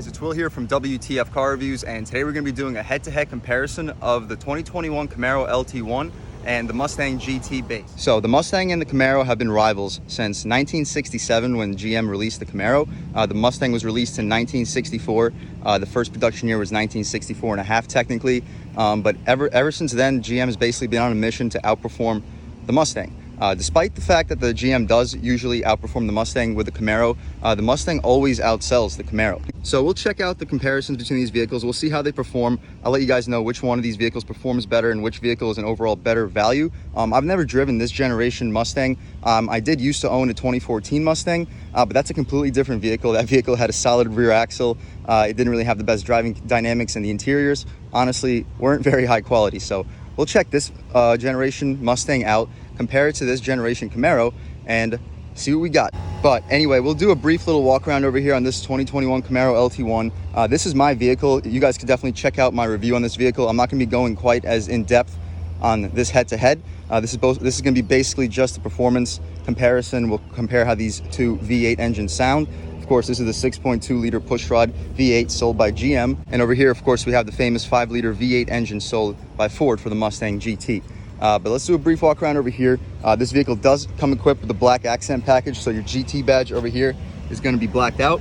guys, it's Will here from W.T.F Car Reviews, and today we're going to be doing a head-to-head comparison of the 2021 Camaro LT1 and the Mustang GT base. So the Mustang and the Camaro have been rivals since 1967 when GM released the Camaro. The Mustang was released in 1964. The first production year was 1964 and a half technically, but ever since then GM has basically been on a mission to outperform the Mustang. Despite the fact that the GM does usually outperform the Mustang with the Camaro, the Mustang always outsells the Camaro. So we'll check out the comparisons between these vehicles. We'll see how they perform. I'll let you guys know which one of these vehicles performs better and which vehicle is an overall better value. I've never driven this generation Mustang. I did used to own a 2014 Mustang, but that's a completely different vehicle. That vehicle had a solid rear axle. It didn't really have the best driving dynamics, and the interiors honestly weren't very high quality. So we'll check this generation Mustang out, compare it to this generation Camaro, and see what we got. But anyway, we'll do a brief little walk around over here on this 2021 Camaro LT1. This is my vehicle. You guys could definitely check out my review on this vehicle. I'm not going to be going quite as in depth on this head-to-head. This is going to be basically just a performance comparison. We'll compare how these two V8 engines sound. Of course, this is the 6.2 liter pushrod V8 sold by GM, and over here, of course, we have the famous 5 liter V8 engine sold by Ford for the Mustang GT. But let's do a brief walk around over here. This vehicle does come equipped with the black accent package, so your GT badge over here is going to be blacked out.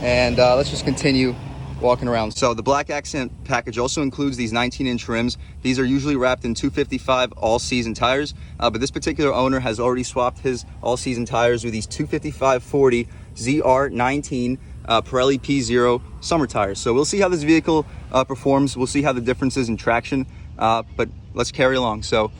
And let's just continue walking around. So the black accent package also includes these 19-inch rims. These are usually wrapped in 255 all-season tires, but this particular owner has already swapped his all-season tires with these 255/40 ZR19 Pirelli P0 summer tires. So we'll see how this vehicle performs. We'll see how the differences in traction, but let's carry along. So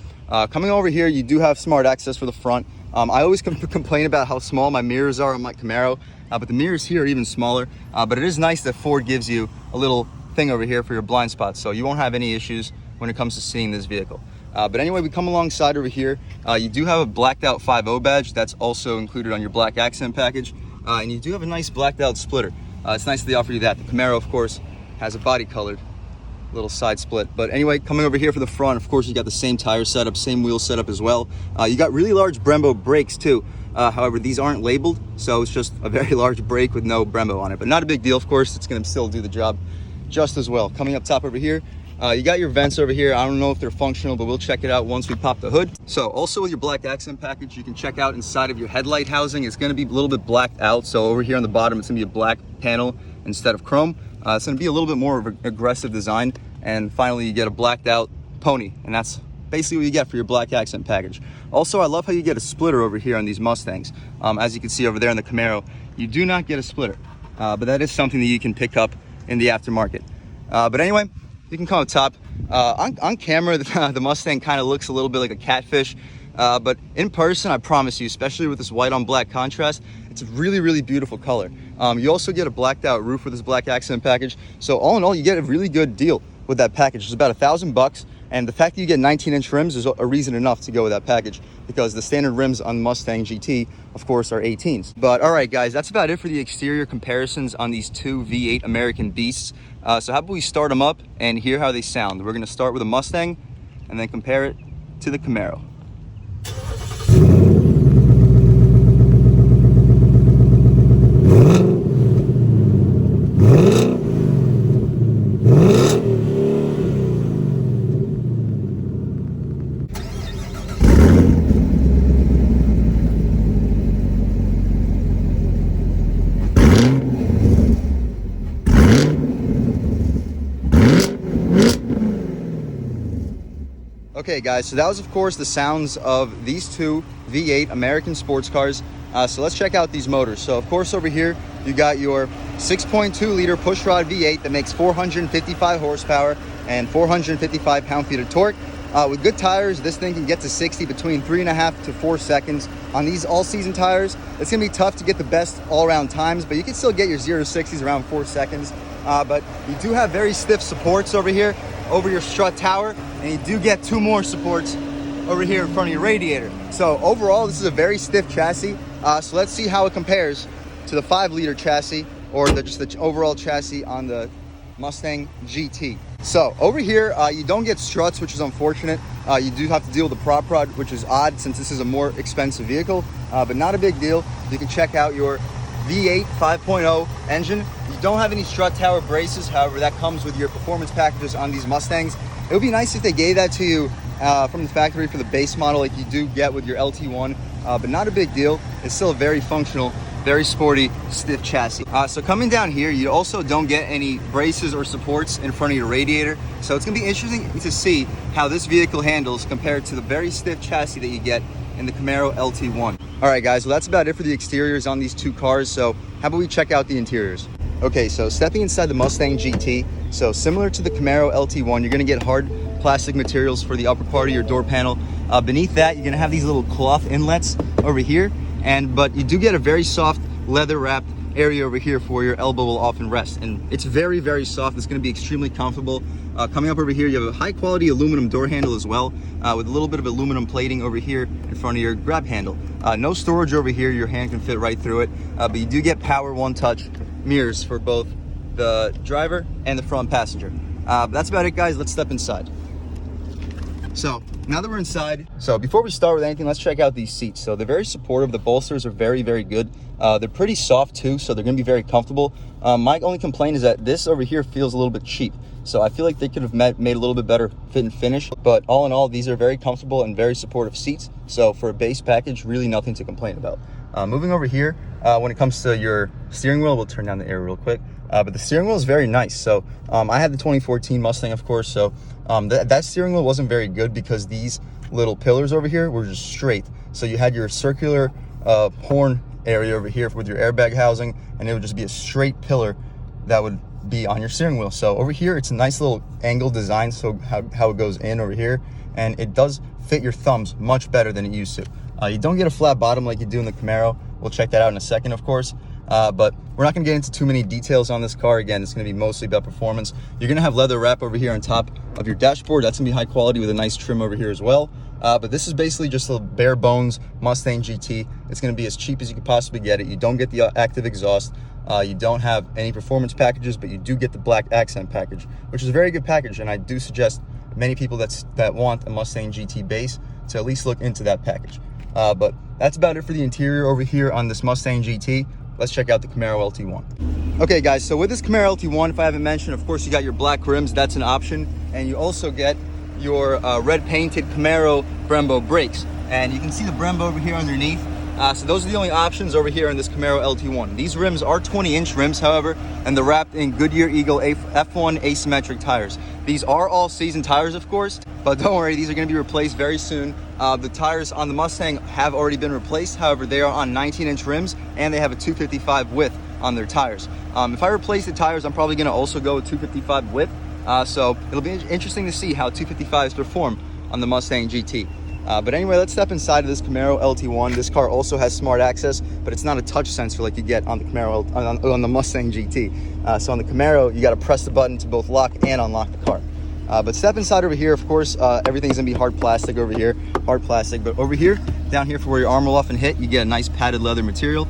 coming over here, you do have smart access for the front. I always complain about how small my mirrors are on my Camaro, but the mirrors here are even smaller. But it is nice that Ford gives you a little thing over here for your blind spots, so you won't have any issues when it comes to seeing this vehicle. But anyway, we come alongside over here. You do have a blacked out 5.0 badge that's also included on your black accent package. And you do have a nice blacked out splitter. It's nice that they offer you that. The Camaro, of course, has a body colored little side split. But anyway, coming over here for the front, of course, you got the same tire setup, same wheel setup as well. You got really large Brembo brakes too. However, these aren't labeled, so it's just a very large brake with no Brembo on it. But not a big deal, of course. It's going to still do the job just as well. Coming up top over here, you got your vents over here. I don't know if they're functional, but we'll check it out once we pop the hood. So also with your black accent package, you can check out inside of your headlight housing. It's going to be a little bit blacked out. So over here on the bottom, it's going to be a black panel instead of chrome. It's going to be a little bit more of an aggressive design. And finally, you get a blacked out pony, and that's basically what you get for your black accent package. Also, I love how you get a splitter over here on these Mustangs. As you can see over there in the Camaro, you do not get a splitter, but that is something that you can pick up in the aftermarket. But anyway, you can come up top. On camera, the Mustang kind of looks a little bit like a catfish, but in person, I promise you, especially with this white on black contrast, it's a really, really beautiful color. You also get a blacked out roof with this black accent package. So all in all, you get a really good deal with that package. It's about $1,000, and the fact that you get 19-inch rims is a reason enough to go with that package, because the standard rims on Mustang GT, of course, are 18s. But all right, guys, that's about it for the exterior comparisons on these two V8 American beasts. So how about we start them up and hear how they sound? We're going to start with a Mustang and then compare it to the Camaro. Okay guys, so that was of course the sounds of these two V8 American sports cars. So let's check out these motors. So of course over here you got your 6.2 liter pushrod V8 that makes 455 horsepower and 455 pound-feet of torque. With good tires, this thing can get to 60 between 3.5 to 4 seconds. On these all-season tires, it's gonna be tough to get the best all-around times, but you can still get your 0 to 60s around 4 seconds. But you do have very stiff supports over here over your strut tower, and you do get 2 more supports over here in front of your radiator. So overall, this is a very stiff chassis. So let's see how it compares to the 5 liter chassis, or just the overall chassis on the Mustang GT. So over here, you don't get struts, which is unfortunate. You do have to deal with the prop rod, which is odd since this is a more expensive vehicle, but not a big deal. You can check out your V8 5.0 engine. You don't have any strut tower braces, however, that comes with your performance packages on these Mustangs. It would be nice if they gave that to you from the factory for the base model like you do get with your LT1, but not a big deal. It's still a very functional, very sporty, stiff chassis. So coming down here, you also don't get any braces or supports in front of your radiator. So it's gonna be interesting to see how this vehicle handles compared to the very stiff chassis that you get in the Camaro LT1. All right, guys, well, that's about it for the exteriors on these two cars. So how about we check out the interiors? Okay, so stepping inside the Mustang GT, so similar to the Camaro LT1, you're gonna get hard plastic materials for the upper part of your door panel. Beneath that, you're gonna have these little cloth inlets over here, but you do get a very soft leather wrapped area over here for your elbow will often rest, and it's very, very soft. It's going to be extremely comfortable. Coming up over here, you have a high quality aluminum door handle as well, with a little bit of aluminum plating over here in front of your grab handle. No storage over here, your hand can fit right through it, but you do get power one touch mirrors for both the driver and the front passenger. That's about it, guys. Let's step inside. So now that we're inside, so before we start with anything, let's check out these seats. So they're very supportive. The bolsters are very, very good. They're pretty soft too, so they're gonna be very comfortable. My only complaint is that this over here feels a little bit cheap. So I feel like they could have made a little bit better fit and finish, but all in all, these are very comfortable and very supportive seats. So for a base package, really nothing to complain about. Moving over here, when it comes to your steering wheel, we'll turn down the air real quick. But the steering wheel is very nice. So I had the 2014 Mustang, of course. So that steering wheel wasn't very good because these little pillars over here were just straight. So you had your circular horn area over here with your airbag housing, and it would just be a straight pillar that would be on your steering wheel. So over here, it's a nice little angle design, so how it goes in over here, and it does fit your thumbs much better than it used to. You don't get a flat bottom like you do in the Camaro. We'll check that out in a second, of course. But we're not gonna get into too many details on this car. Again, it's gonna be mostly about performance. You're gonna have leather wrap over here on top of your dashboard. That's gonna be high quality with a nice trim over here as well. But this is basically just a bare bones Mustang GT. It's gonna be as cheap as you could possibly get it. You don't get the active exhaust. You don't have any performance packages, but you do get the black accent package, which is a very good package. And I do suggest many people that want a Mustang GT base to at least look into that package. But that's about it for the interior over here on this Mustang GT. Let's check out the Camaro LT1. Okay, guys, so with this Camaro LT1, if I haven't mentioned, of course, you got your black rims. That's an option. And you also get your red painted Camaro Brembo brakes. And you can see the Brembo over here underneath. So those are the only options over here in this Camaro LT1. These rims are 20-inch rims, however, and they're wrapped in Goodyear Eagle F1 asymmetric tires. These are all season tires, of course, but don't worry, these are going to be replaced very soon. The tires on the Mustang have already been replaced. However, they are on 19-inch rims, and they have a 255 width on their tires. If I replace the tires, I'm probably going to also go with 255 width. So it'll be interesting to see how 255s perform on the Mustang GT. But anyway, let's step inside of this Camaro LT1. This car also has smart access, but it's not a touch sensor like you get on the Camaro on the Mustang GT. So on the Camaro, you got to press the button to both lock and unlock the car. But step inside over here. Of course, everything's gonna be hard plastic over here, hard plastic. But over here, down here for where your arm will often hit, you get a nice padded leather material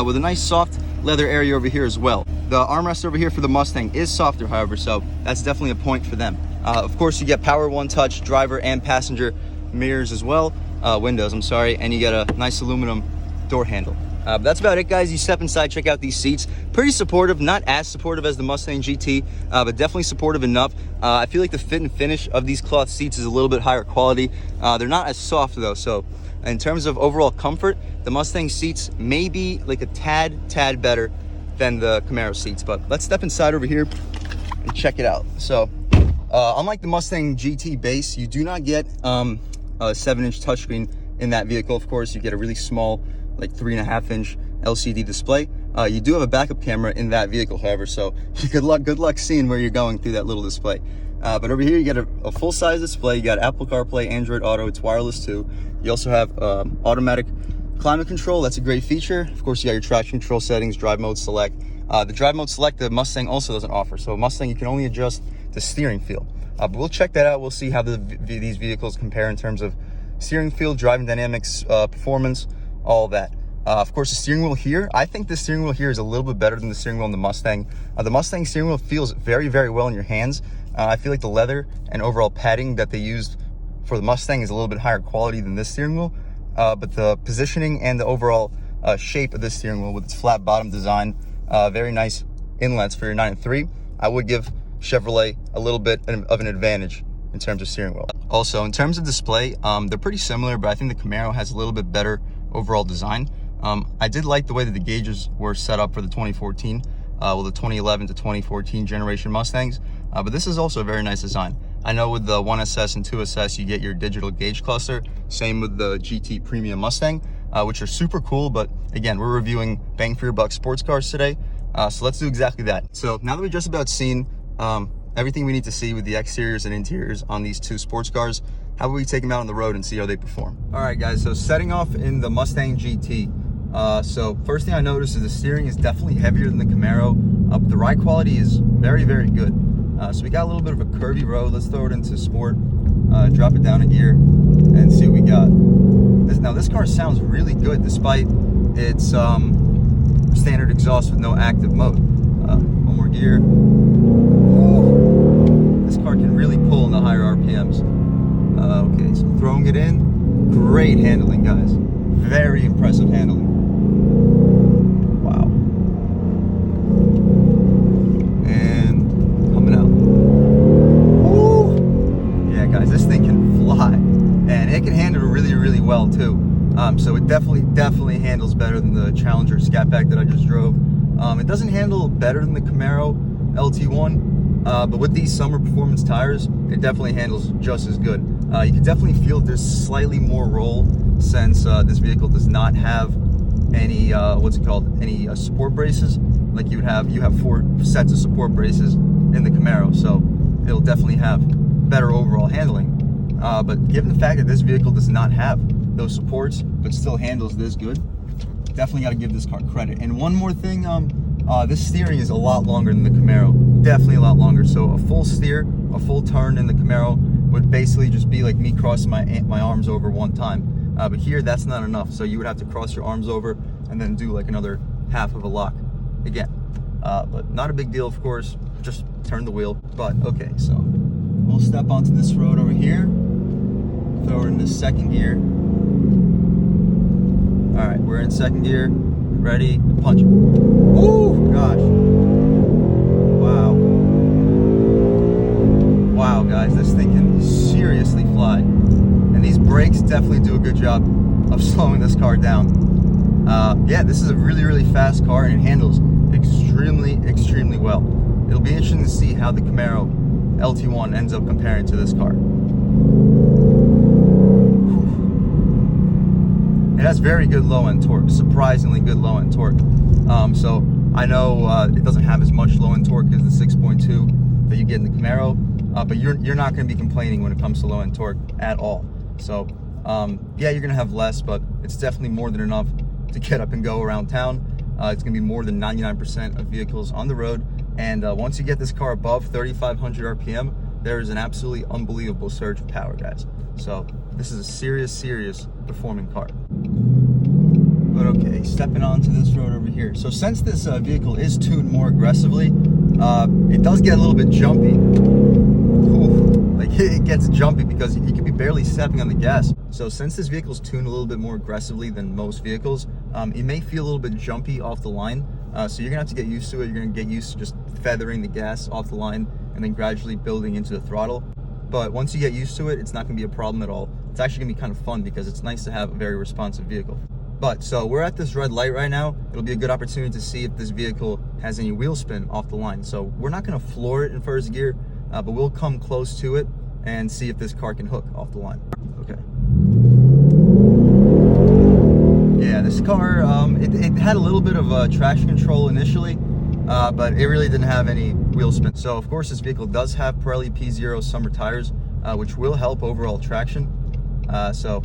with a nice soft leather area over here as well. The armrest over here for the Mustang is softer, however, so that's definitely a point for them. Of course, you get power one touch driver and passenger mirrors as well, windows, I'm sorry, and you get a nice aluminum door handle. That's about it, guys. You step inside, check out these seats. Pretty supportive, not as supportive as the Mustang GT, but definitely supportive enough. I feel like the fit and finish of these cloth seats is a little bit higher quality. They're not as soft though, so in terms of overall comfort, the Mustang seats may be like a tad better than the Camaro seats. But let's step inside over here and check it out. So unlike the Mustang GT base, you do not get a 7-inch touchscreen in that vehicle. Of course, you get a really small, like 3.5-inch LCD display. You do have a backup camera in that vehicle, however, so good luck seeing where you're going through that little display. But over here, you get a full-size display. You got Apple CarPlay, Android Auto. It's wireless too. You also have automatic climate control. That's a great feature. Of course, you got your traction control settings, drive mode select. The drive mode select, the Mustang also doesn't offer. So Mustang, you can only adjust the steering feel. But we'll check that out. We'll see how these vehicles compare in terms of steering feel, driving dynamics, performance, all that. Of course, the steering wheel here, I think the steering wheel here is a little bit better than the steering wheel in the Mustang. The Mustang steering wheel feels very, very well in your hands. I feel like the leather and overall padding that they used for the Mustang is a little bit higher quality than this steering wheel. But the positioning and the overall shape of this steering wheel with its flat bottom design. Very nice inlets for your 9.3. I would give Chevrolet a little bit of an advantage in terms of steering wheel. Also, in terms of display, they're pretty similar, but I think the Camaro has a little bit better overall design. I did like the way that the gauges were set up for the 2014, well, the 2011 to 2014 generation Mustangs, but this is also a very nice design. I know with the 1SS and 2SS, you get your digital gauge cluster. Same with the GT Premium Mustang, which are super cool, but again, we're reviewing bang for your buck sports cars today, so let's do exactly that. So now that we've just about seen everything we need to see with the exteriors and interiors on these two sports cars, how about we take them out on the road and see how they perform? All right, guys, so setting off in the Mustang GT. So first thing I noticed is the steering is definitely heavier than the Camaro. But the ride quality is very, very good. So we got a little bit of a curvy road. Let's throw it into sport, drop it down a gear, and see what we got. Now this car sounds really good despite its standard exhaust with no active mode. One more gear. Ooh, this car can really pull in the higher RPMs. Okay, so throwing it in, great handling, guys. Very impressive handling. Wow. And coming out. Woo! Yeah, guys, this thing can fly, and it can handle really, really well too. So it definitely handles better than the Challenger Scat Pack that I just drove. It doesn't handle better than the Camaro LT1, but with these summer performance tires, it definitely handles just as good. You can definitely feel there's slightly more roll since this vehicle does not have any any support braces like you have. You have 4 sets of support braces in the Camaro, so it'll definitely have better overall handling. But given the fact that this vehicle does not have those supports but still handles this good, definitely got to give this car credit. And one more thing, this steering is a lot longer than the Camaro, definitely a lot longer. So a full steer, a full turn in the Camaro would basically just be like me crossing my arms over one time. But here, that's not enough. So you would have to cross your arms over and then do like another half of a lock again. But not a big deal, of course. Just turn the wheel. But okay, so we'll step onto this road over here. Throw it into second gear. All right, we're in second gear. Ready, punch. Woo, gosh. Wow. Wow, guys, this thing can seriously fly. And these brakes definitely do a good job of slowing this car down. Yeah, this is a really, really fast car, and it handles extremely, extremely well. It'll be interesting to see how the Camaro LT1 ends up comparing to this car. It has very good low-end torque, surprisingly good low-end torque. So I know it doesn't have as much low-end torque as the 6.2 that you get in the Camaro, but you're not going to be complaining when it comes to low-end torque at all. So yeah, you're going to have less, but it's definitely more than enough to get up and go around town. It's going to be more than 99% of vehicles on the road. And once you get this car above 3,500 RPM, there is an absolutely unbelievable surge of power, guys. So this is a serious, serious performing car. But okay, stepping onto this road over here. So since this vehicle is tuned more aggressively, it does get a little bit jumpy. Ooh, like it gets jumpy because you could be barely stepping on the gas. So since this vehicle is tuned a little bit more aggressively than most vehicles, it may feel a little bit jumpy off the line. So you're gonna have to get used to it. You're gonna get used to just feathering the gas off the line and then gradually building into the throttle. But once you get used to it, it's not gonna be a problem at all. It's actually gonna be kind of fun because it's nice to have a very responsive vehicle. But so we're at this red light right now. It'll be a good opportunity to see if this vehicle has any wheel spin off the line. So we're not gonna floor it in first gear, but we'll come close to it and see if this car can hook off the line. Okay. Yeah, this car, it had a little bit of traction control initially, but it really didn't have any wheel spin. So of course this vehicle does have Pirelli P0 summer tires, which will help overall traction. So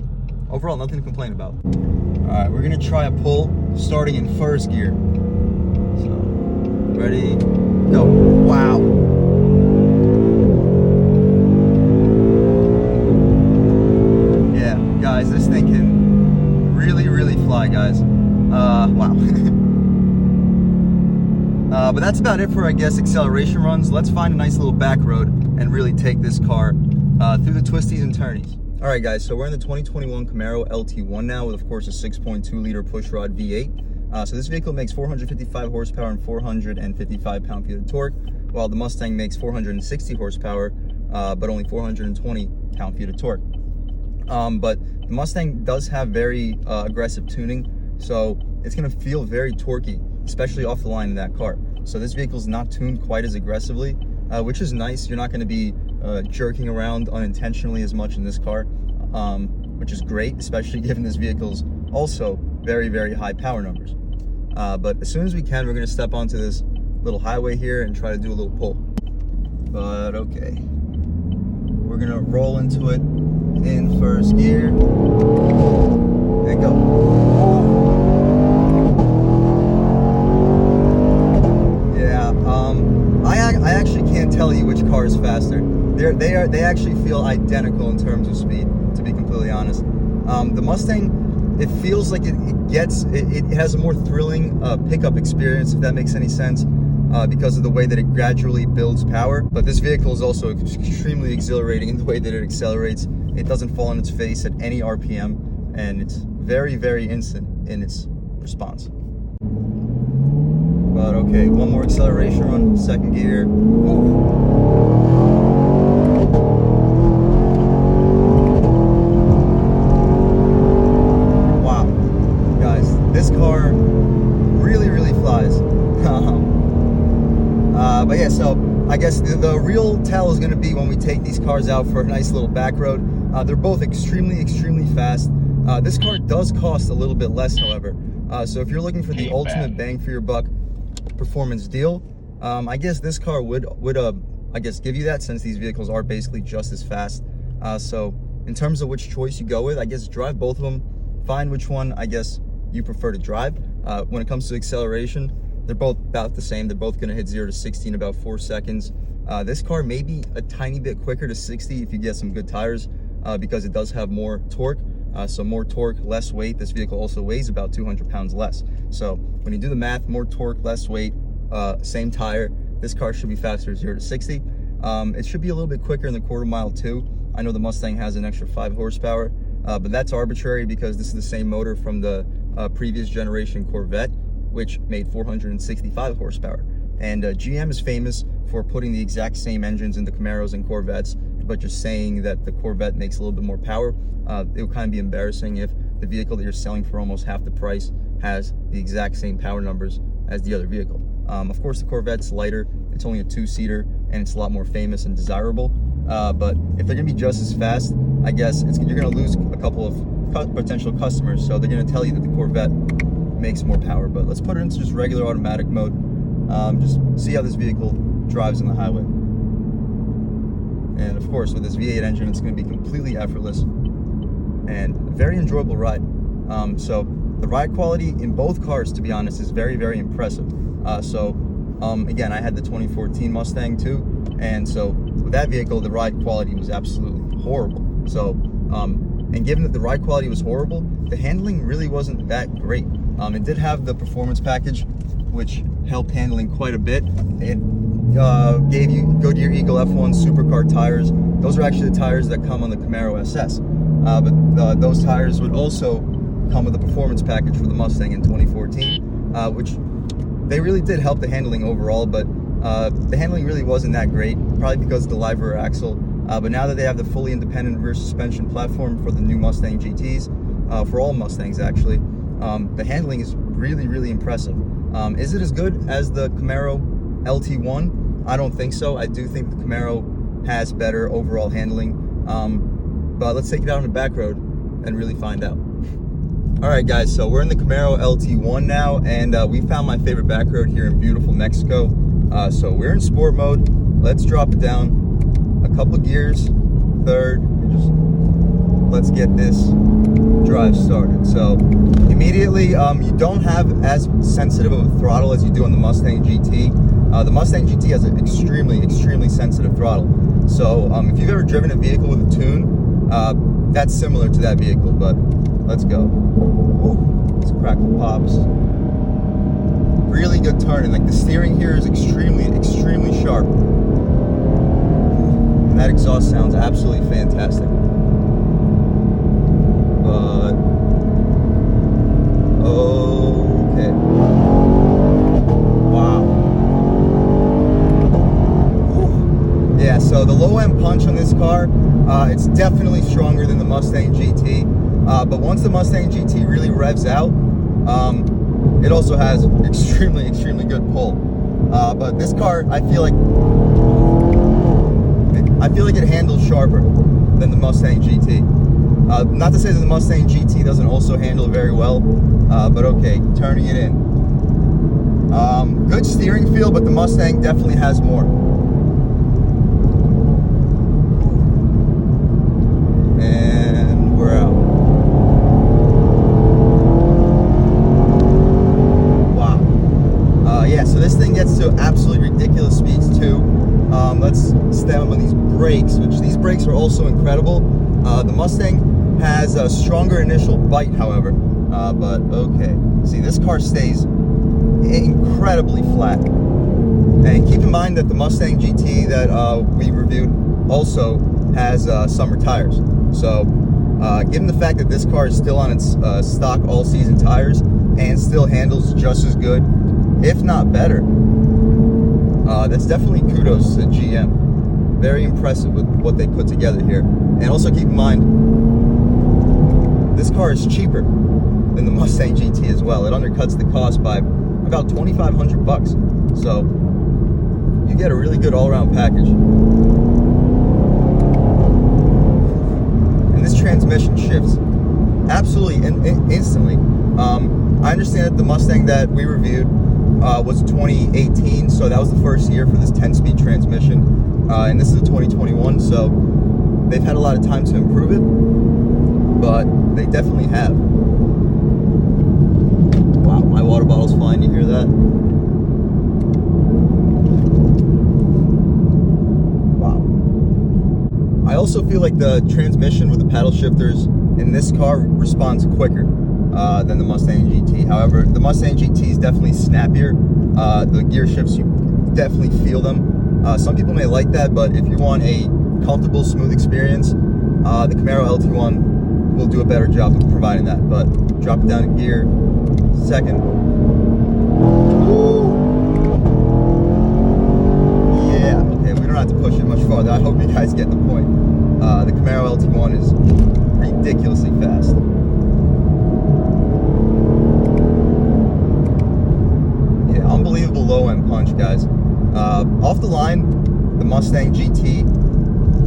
overall, nothing to complain about. All right, we're gonna try a pull starting in first gear. So, ready, go. Wow. Yeah, guys, this thing can really, really fly, guys. Wow. But that's about it for, I guess, acceleration runs. Let's find a nice little back road and really take this car through the twisties and turnies. All right, guys, so we're in the 2021 Camaro LT1 now with, of course, a 6.2 liter pushrod V8. So this vehicle makes 455 horsepower and 455 pound-feet of torque, while the Mustang makes 460 horsepower, but only 420 pound-feet of torque. But the Mustang does have very aggressive tuning, so it's going to feel very torquey, especially off the line in that car. So this vehicle is not tuned quite as aggressively, which is nice. You're not going to be jerking around unintentionally as much in this car, which is great, especially given this vehicle's also very, very high power numbers. But as soon as we can, we're going to step onto this little highway here and try to do a little pull. But okay, we're going to roll into it in first gear and go. Yeah, I actually can't tell you which car is faster. They actually feel identical in terms of speed, to be completely honest. The Mustang, it feels like it has a more thrilling pickup experience, if that makes any sense, because of the way that it gradually builds power. But this vehicle is also extremely exhilarating in the way that it accelerates. It doesn't fall on its face at any RPM, and it's very, very instant in its response. But okay, one more acceleration run, second gear. Ooh. This car really, really flies. But yeah, so I guess the real tell is going to be when we take these cars out for a nice little back road. They're both extremely, extremely fast. This car does cost a little bit less, however. So if you're looking for the ultimate bang for your buck performance deal, I guess this car would I guess give you that, since these vehicles are basically just as fast. So in terms of which choice you go with, I guess drive both of them. Find which one, I guess, you prefer to drive. When it comes to acceleration, they're both about the same. They're both going to hit 0 to 60 in about 4 seconds. This car may be a tiny bit quicker to 60 if you get some good tires, because it does have more torque. So more torque, less weight. This vehicle also weighs about 200 pounds less. So when you do the math, more torque, less weight, same tire, this car should be faster 0 to 60. It should be a little bit quicker in the quarter mile too. I know the Mustang has an extra 5 horsepower, but that's arbitrary because this is the same motor from the previous generation Corvette, which made 465 horsepower. And GM is famous for putting the exact same engines into Camaros and Corvettes, but just saying that the Corvette makes a little bit more power. It would kind of be embarrassing if the vehicle that you're selling for almost half the price has the exact same power numbers as the other vehicle. Of course, the Corvette's lighter. It's only a 2-seater, and it's a lot more famous and desirable. But if they're gonna be just as fast, I guess you're gonna lose a couple of potential customers, so they're going to tell you that the Corvette makes more power. But let's put it into just regular automatic mode, just see how this vehicle drives on the highway. And of course, with this V8 engine, it's going to be completely effortless and a very enjoyable ride. So the ride quality in both cars, to be honest, is very, very impressive. Again, I had the 2014 Mustang too, and so with that vehicle, the ride quality was absolutely horrible. So and given that the ride quality was horrible, the handling really wasn't that great. It did have the performance package, which helped handling quite a bit. It gave you Goodyear Eagle F1 supercar tires. Those are actually the tires that come on the Camaro SS. But those tires would also come with a performance package for the Mustang in 2014, which they really did help the handling overall, but the handling really wasn't that great, probably because of the live rear axle. But now that they have the fully independent rear suspension platform for the new Mustang GTs, for all Mustangs actually, the handling is really, really impressive. Is it as good as the Camaro LT1? I don't think so. I do think the Camaro has better overall handling. But let's take it out on the back road and really find out. All right, guys, so we're in the Camaro LT1 now, and we found my favorite back road here in beautiful Mexico. So we're in sport mode. Let's drop it down a couple gears, third, and just let's get this drive started. So immediately, you don't have as sensitive of a throttle as you do on the Mustang GT. The Mustang GT has an extremely, extremely sensitive throttle. So if you've ever driven a vehicle with a tune, that's similar to that vehicle, but let's go. Ooh, let's crackle pops. Really good turning. Like the steering here is extremely, extremely sharp. And that exhaust sounds absolutely fantastic. the low end punch on this car, it's definitely stronger than the Mustang GT. But once the Mustang GT really revs out, it also has extremely good pull. But this car, I feel like it handles sharper than the Mustang GT. Not to say that the Mustang GT doesn't also handle very well, but okay, turning it in. Good steering feel, but the Mustang definitely has more. And we're out. Wow. Yeah, so this thing gets to absolutely ridiculous speeds too. Let's step on these brakes, which these brakes are also incredible. The Mustang has a stronger initial bite, however, but okay. See, this car stays incredibly flat. And keep in mind that the Mustang GT that we reviewed also has summer tires. So, given the fact that this car is still on its stock all-season tires and still handles just as good, if not better, that's definitely kudos to GM. Very impressive with what they put together here. And also keep in mind, this car is cheaper than the Mustang GT as well. It undercuts the cost by about $2,500. So you get a really good all-around package. And this transmission shifts absolutely instantly. I understand that the Mustang that we reviewed was 2018, so that was the first year for this 10-speed transmission. And this is a 2021, so they've had a lot of time to improve it, but they definitely have. Wow, my water bottle's flying, you hear that? Wow. I also feel like the transmission with the paddle shifters in this car responds quicker than the Mustang GT. However, the Mustang GT is definitely snappier. The gear shifts, you definitely feel them. Some people may like that, but if you want a comfortable, smooth experience, the Camaro LT1 will do a better job of providing that. But drop it down in gear, second. Woo! Yeah, okay, we don't have to push it much farther. I hope you guys get the point. The Camaro LT1 is ridiculously fast. Yeah, unbelievable low-end punch, guys. Off the line, the Mustang GT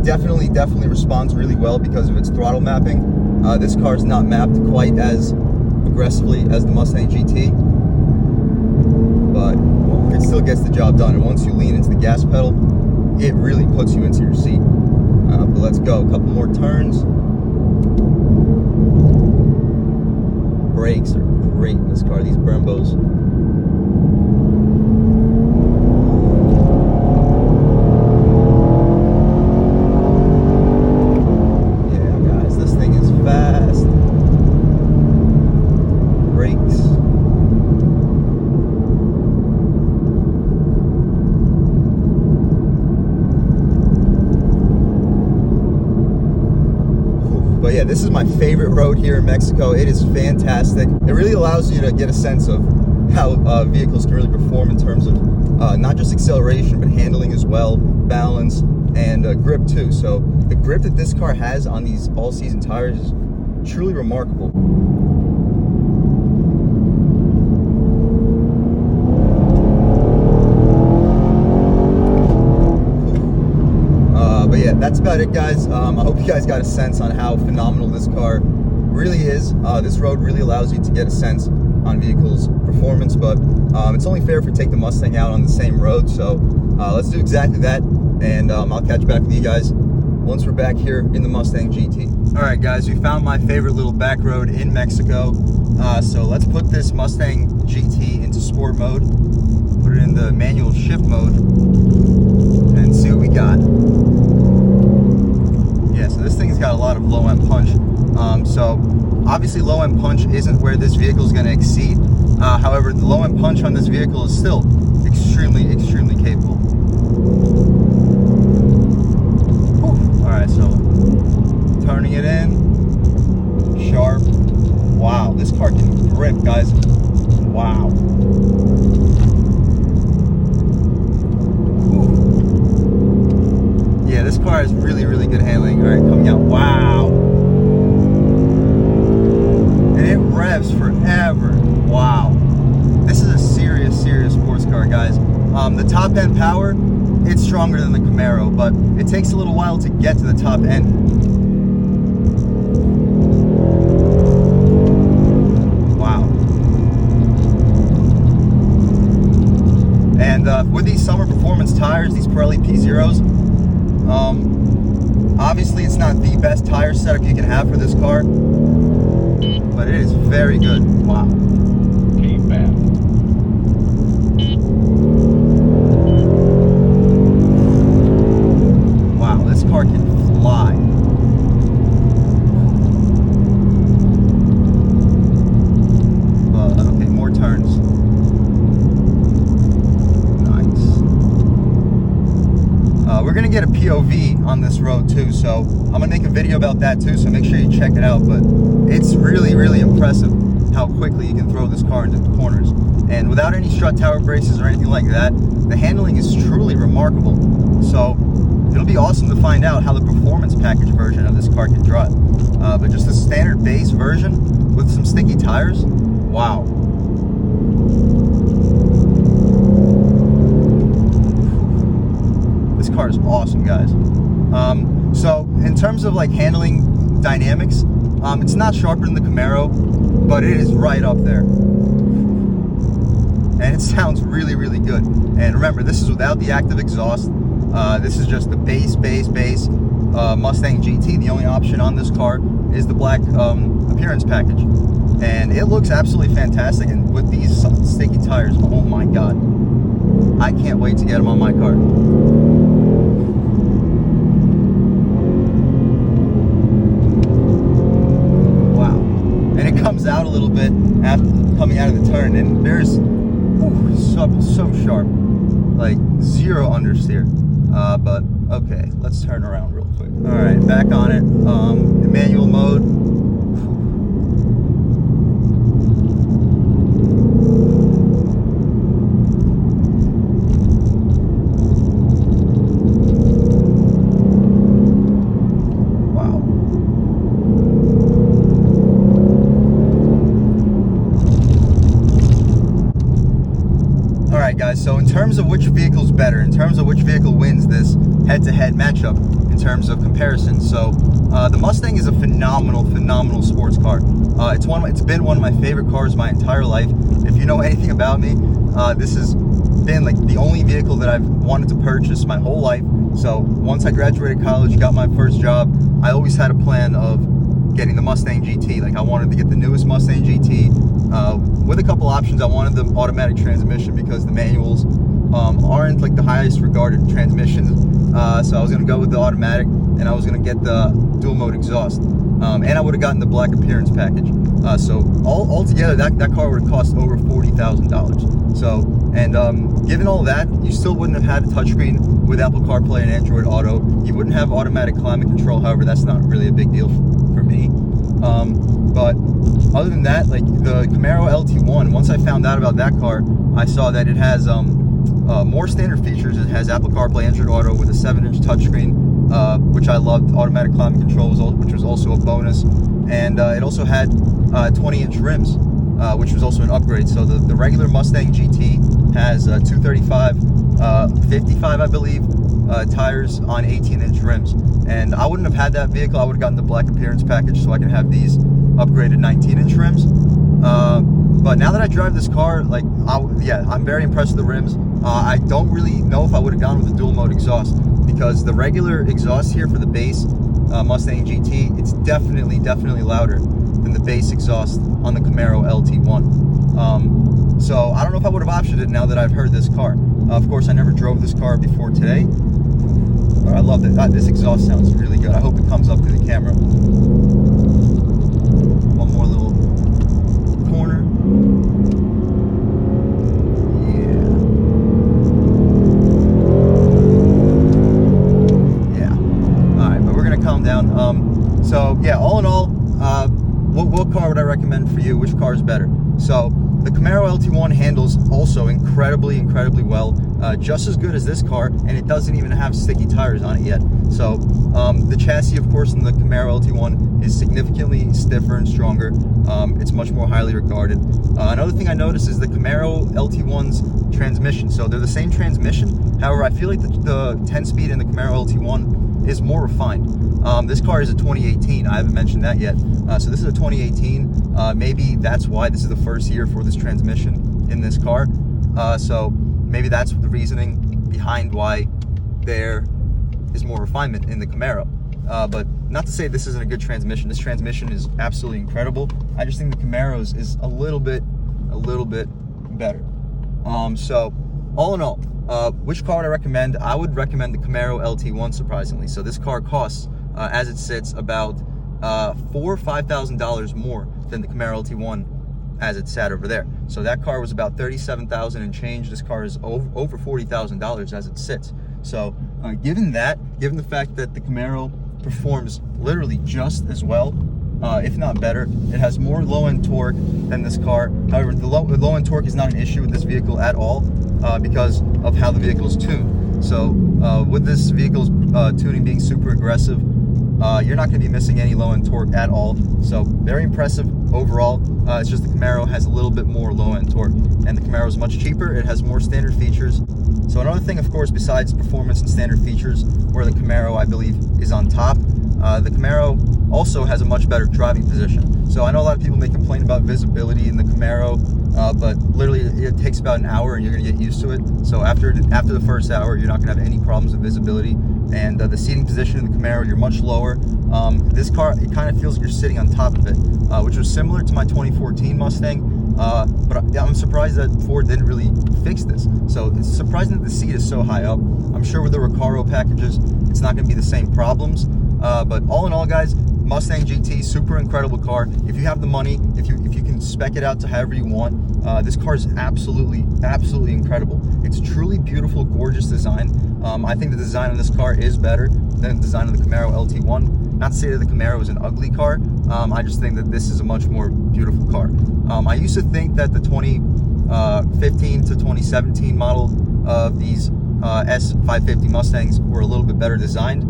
definitely responds really well because of its throttle mapping. This car is not mapped quite as aggressively as the Mustang GT, but it still gets the job done. And once you lean into the gas pedal, it really puts you into your seat. But let's go, a couple more turns. Brakes are great in this car, these Brembos. But yeah, this is my favorite road here in Mexico. It is fantastic. It really allows you to get a sense of how vehicles can really perform in terms of not just acceleration, but handling as well, balance, and grip too. So the grip that this car has on these all-season tires is truly remarkable. But yeah, that's about it, guys. I hope you guys got a sense on how phenomenal this car really is. This road really allows you to get a sense on vehicles' performance, but it's only fair if we take the Mustang out on the same road. So let's do exactly that, and I'll catch back with you guys once we're back here in the Mustang GT. All right, guys, we found my favorite little back road in Mexico. So let's put this Mustang GT into sport mode, put it in the manual shift mode, and see what we got. Yeah, so this thing's got a lot of low-end punch. So obviously low-end punch isn't where this vehicle is going to exceed. However, the low-end punch on this vehicle is still extremely capable. Whew. All right, so turning it in, sharp. Wow, this car can grip, guys. Wow. Whew. Yeah, this The top end power, it's stronger than the Camaro, but it takes a little while to get to the top end. Wow. And with these summer performance tires, these Pirelli P0s, obviously it's not the best tire setup you can have for this car, but it is very good. Wow. Wow, this car can fly. Okay, more turns. Nice. We're gonna get a POV on this road too, so I'm gonna make a video about that too, so make sure you check it out. But it's really, really impressive how quickly you can throw this car into the corners. And without any strut tower braces or anything like that, the handling is truly remarkable. So it'll be awesome to find out how the performance package version of this car can drive. But just the standard base version with some sticky tires, wow. This car is awesome, guys. So in terms of like handling dynamics, it's not sharper than the Camaro, but it is right up there. And it sounds really, really good. And remember, this is without the active exhaust. This is just the base Mustang GT. The only option on this car is the black appearance package. And it looks absolutely fantastic. And with these sticky tires, oh my God. I can't wait to get them on my car. Wow. And it comes out a little bit after coming out of the turn. And there's so sharp. Like zero understeer. But okay, let's turn around real quick. All right, back on it. Manual mode. Wow. All right, guys. So in terms of which vehicle's better, in terms of which vehicle wins this head-to-head matchup in terms of comparison. So the Mustang is a phenomenal sports car. It's been one of my favorite cars my entire life. If you know anything about me, this has been like the only vehicle that I've wanted to purchase my whole life. So once I graduated college, got my first job, I always had a plan of getting the Mustang GT. Like I wanted to get the newest Mustang GT with a couple options. I wanted the automatic transmission because the manuals aren't like the highest regarded transmissions. So I was going to go with the automatic, and I was going to get the dual mode exhaust, and I would have gotten the black appearance package. So all together, that car would have cost over $40,000. So, and given all that, you still wouldn't have had a touchscreen with Apple CarPlay and Android Auto. You wouldn't have automatic climate control. However, that's not really a big deal for me. But other than that, like the Camaro LT1, once I found out about that car, I saw that it has more standard features. It has Apple CarPlay, Android Auto with a 7-inch touchscreen, which I loved. Automatic climate control, which was also a bonus. And it also had 20-inch rims, which was also an upgrade. So the regular Mustang GT has 235, 55, I believe, tires on 18-inch rims. And I wouldn't have had that vehicle. I would have gotten the black appearance package so I can have these upgraded 19-inch rims. But now that I drive this car, like, I'm very impressed with the rims. I don't really know if I would have gone with the dual mode exhaust, because the regular exhaust here for the base Mustang GT, it's definitely louder than the base exhaust on the Camaro LT1. So I don't know if I would have optioned it now that I've heard this car. Of course, I never drove this car before today, but I love it. This exhaust sounds really good. I hope it comes up to the camera. One more little corner. So yeah, all in all, what car would I recommend for you? Which car is better? So the Camaro LT1 handles also incredibly well, just as good as this car, and it doesn't even have sticky tires on it yet. So the chassis, of course, in the Camaro LT1 is significantly stiffer and stronger. It's much more highly regarded. Another thing I noticed is the Camaro LT1's transmission. So they're the same transmission. However, I feel like the 10-speed in the Camaro LT1 is more refined. This car is a 2018. I haven't mentioned that yet. So this is a 2018. Maybe that's why this is the first year for this transmission in this car. So maybe that's the reasoning behind why there is more refinement in the Camaro. But not to say this isn't a good transmission. This transmission is absolutely incredible. I just think the Camaro's is a little bit better. So all in all, which car would I recommend? I would recommend the Camaro LT1, surprisingly. So this car costs, as it sits, about $4,000 or $5,000 more than the Camaro LT1 as it sat over there. So that car was about $37,000 and change. This car is over $40,000 as it sits. So given the fact that the Camaro performs literally just as well, if not better, it has more low-end torque than this car. However, the low-end torque is not an issue with this vehicle at all, because of how the vehicle is tuned. So with this vehicle's tuning being super aggressive, you're not going to be missing any low-end torque at all. So very impressive overall. It's just the Camaro has a little bit more low-end torque, and the Camaro is much cheaper. It has more standard features. So another thing, of course, besides performance and standard features, where the Camaro, I believe, is on top, the Camaro also has a much better driving position. So I know a lot of people may complain about visibility in the Camaro, but literally it takes about an hour and you're going to get used to it. So after the first hour, you're not going to have any problems with visibility. And the seating position in the Camaro, you're much lower. This car, it kind of feels like you're sitting on top of it, which was similar to my 2014 Mustang. But I'm surprised that Ford didn't really fix this. So it's surprising that the seat is so high up. I'm sure with the Recaro packages, it's not going to be the same problems. But all in all, guys, Mustang GT, super incredible car. If you have the money, if you can spec it out to however you want, this car is absolutely incredible. It's truly beautiful, gorgeous design. I think the design on this car is better than the design of the Camaro LT1. Not to say that the Camaro is an ugly car. I just think that this is a much more beautiful car. I used to think that the 2015 to 2017 model of these S550 Mustangs were a little bit better designed,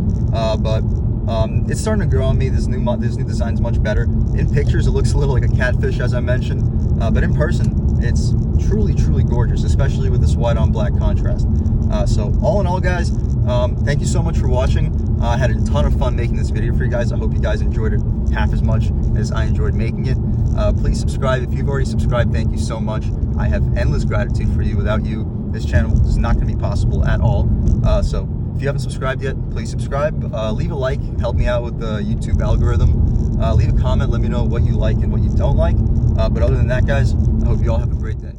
but it's starting to grow on me. This new design is much better. In pictures, it looks a little like a catfish, as I mentioned, but in person, it's truly gorgeous, especially with this white on black contrast. So all in all, guys, thank you so much for watching. I had a ton of fun making this video for you guys. I hope you guys enjoyed it half as much as I enjoyed making it. Please subscribe. If you've already subscribed, thank you so much. I have endless gratitude for you. Without you, this channel is not going to be possible at all. So if you haven't subscribed yet, please subscribe. Leave a like, help me out with the YouTube algorithm. Leave a comment, let me know what you like and what you don't like. But other than that, guys, I hope you all have a great day.